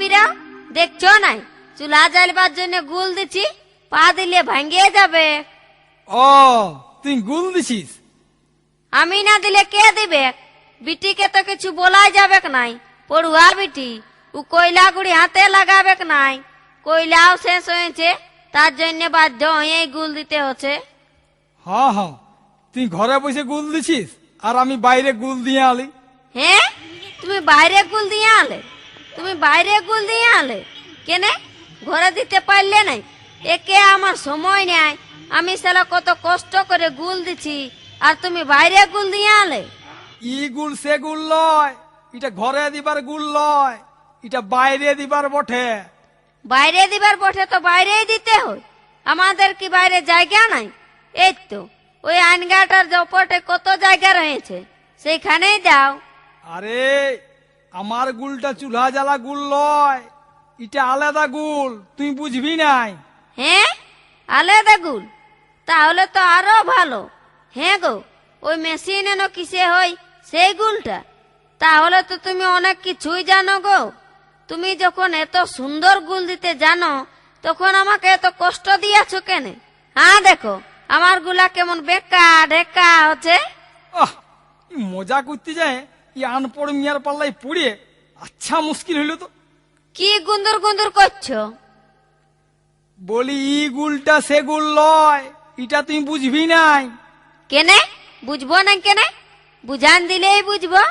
পিরাও, দেখছো নাই চুলা জ্বালবার জন্য গুল দিচ্ছি, পা দিলে ভাঙ্গিয়ে যাবে। ও তুই গুল দিছিস? আমি না দিলে কে দিবে? বিটিকে তো কিছু বলাই যাবে নাই, পড়ুয়া বিটি, ও কয়লা গুড়ি হাতে লাগাবে নাই। কয়লাও শেষ হয়েছে, তার জন্য বাধ্য হয়ে গুল দিতে হচ্ছে। হ্যাঁ হ্যাঁ, তুই ঘরে বসে গুল দিছিস আর আমি বাইরে গুল দিয়ে আলি। হ্যাঁ, তুমি বাইরে গুল দিয়ে আলে? তুমি বাইরে গুল দিয়ে আলে কেনে? ঘরে দিতে পারলে নাই? একে আমার সময় নেই, আমি সালা কত কষ্ট করে গুল দিছি, আর তুমি বাইরে গুল দিয়ে আলে? ই গুল সে গুল লয়, এটা ঘরে দিবার গুল লয়, এটা বাইরে দিবার বটে। বাইরে দিবার বটে তো বাইরেই দিতে হয়, আমাদের কি বাইরে জায়গা নাই? এই তো ওই আইনগাটার জপটে কত জায়গা রয়েছে, সেইখানেই দাও। আরে আমার গুলটা চুলা জ্বালা গুল লয়, এটা আলাদা গুল, তুই বুঝবি নাই। হ্যাঁ, আলাদা গুল? তাহলে তো আরো ভালো। হ্যাঁ গো, ওই মেশিন এনো কিসে হয় সেই গুলটা? তাহলে তো তুমি অনেক কিছুই জানো গো। তুমি যখন এত সুন্দর গুল দিতে জানো, তখন আমাকে এত কষ্ট দিয়েছো কেন? হ্যাঁ দেখো আমার গুলা কেমন বেকা ঢেকা হচ্ছে। আহ, ই মজা করতে যায়, ই আনপড় মিয়ার পাল্লাই পড়ে আচ্ছা মুশকিল হইল তো। কি গুন্দুর গুন্দুর করছো? বলি ই গুলটা সে গুল লয়, এটা তুই বুঝবি নাই। কেনে বুঝবো না? কেনে বুঝান দিলেই বুঝবো।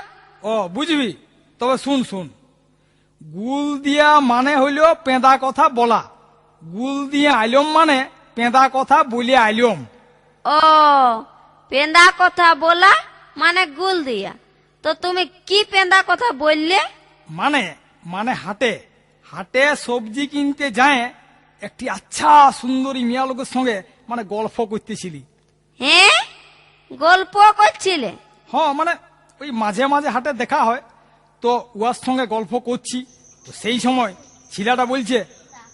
ও বুঝবি, তবে শুন শুন, গুল দিয়া মানে হইল পেঁদা কথা বলা, গুল দিয়ে আইলম মানে পেঁদা কথা বলে আইলম। ও, পেন্দা কথা বলা মানে গুল দিয়া? তো তুমি কি পেন্দা কথা বললে? মানে মানে হাটে হাটে সবজি কিনতে যায় একটি আচ্ছা সুন্দরী মিয়া লোকের সঙ্গে মানে গল্প করতেছিলি। হ্যাঁ, গল্প করছিলে? হ্যাঁ মানে ওই মাঝে মাঝে হাটে দেখা হয়, তো উয়ার সঙ্গে গল্প করছি, তো সেই সময় ছেলেটা বলছে,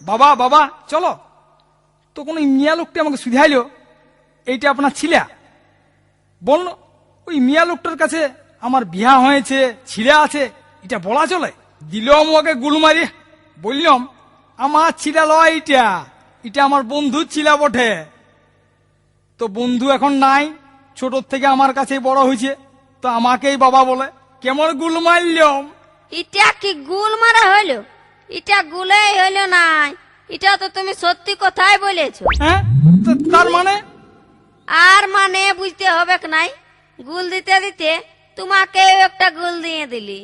বাবা বাবা চলো। তখন ওই মিয়া লোকটা আমাকে শুধাইলো, এইটা আপনার ছিলা? বলল, ওই মিয়া লোকটার কাছে আমার বিয়া হয়েছে, ছিলা আছে, এটা বলা চলে? দিলাম ওকে গুল মারি, বললাম আমার ছিলা লয়, এটা এটা আমার বন্ধুর ছিলা বটে। তো বন্ধু এখন নাই, ছোট থেকে আমার কাছেই বড় হয়েছে, তো আমাকেই বাবা বলে। কেমন গুল মারলাম? এটা কি গুল মারা হইলো? এটা গুলেই হইলো নাই, এটা তো তুমি সত্যি কথাই বলেছো। হ্যাঁ, তার মানে? আর মানে বুঝতে হবে নাই, গুল দিতে দিতে তোমাকে একটা গুল দিয়ে দিলি।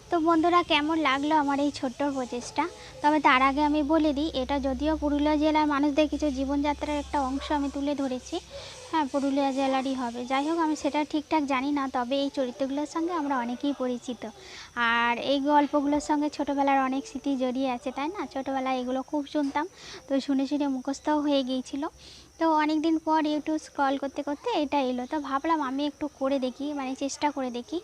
তো বন্ধুরা, কেমন লাগলো আমার এই ছোট্ট প্রচেষ্টা? তবে তার আগে আমি বলে দিই, এটা যদিও পুরুলিয়া জেলার মানুষদের কিছু জীবনযাত্রার একটা অংশ আমি তুলে ধরেছি। হ্যাঁ, পুরুলিয়া জেলারই হবে। যাই হোক, আমি সেটা ঠিকঠাক জানি না, তবে এই চরিত্রগুলোর সঙ্গে আমরা অনেকেই পরিচিত। আর এই গল্পগুলোর সঙ্গে ছোটোবেলার অনেক স্মৃতি জড়িয়ে আছে, তাই না? ছোটোবেলায় এগুলো খুব শুনতাম, তো শুনে শুনে মুখস্থও হয়ে গিয়েছিল। তো অনেক দিন পর ইউটিউব স্ক্রল করতে করতে এটা এলো, তো ভাবলাম আমি একটু করে দেখি, মানে চেষ্টা করে দেখি।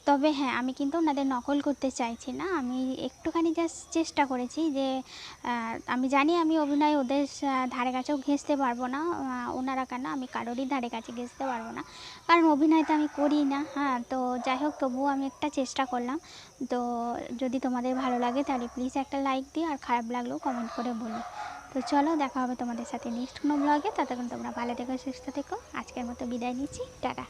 তবে হ্যাঁ, আমি কিন্তু ওনাদের নকল করতে চাইছি না, আমি একটুখানি জাস্ট চেষ্টা করেছি যে আমি জানি আমি অভিনয় ওদের ধারে কাছেও ঘেঁষতে পারবো না, ওনারা কেন, আমি কারোরই ধারে কাছে ঘেঁষতে পারবো না, কারণ অভিনয় তো আমি করি না। হ্যাঁ, তো যাই হোক, তবুও আমি একটা চেষ্টা করলাম। তো যদি তোমাদের ভালো লাগে তাহলে প্লিজ একটা লাইক দিও, আর খারাপ লাগলেও কমেন্ট করে বলো। তো চলো, দেখা হবে তোমাদের সাথে নেক্সট কোনো ব্লগে। ততক্ষণ তোমরা ভালো থেকো, সুস্থ থেকো। আজকের মতো বিদায় নিচ্ছি, টাটা।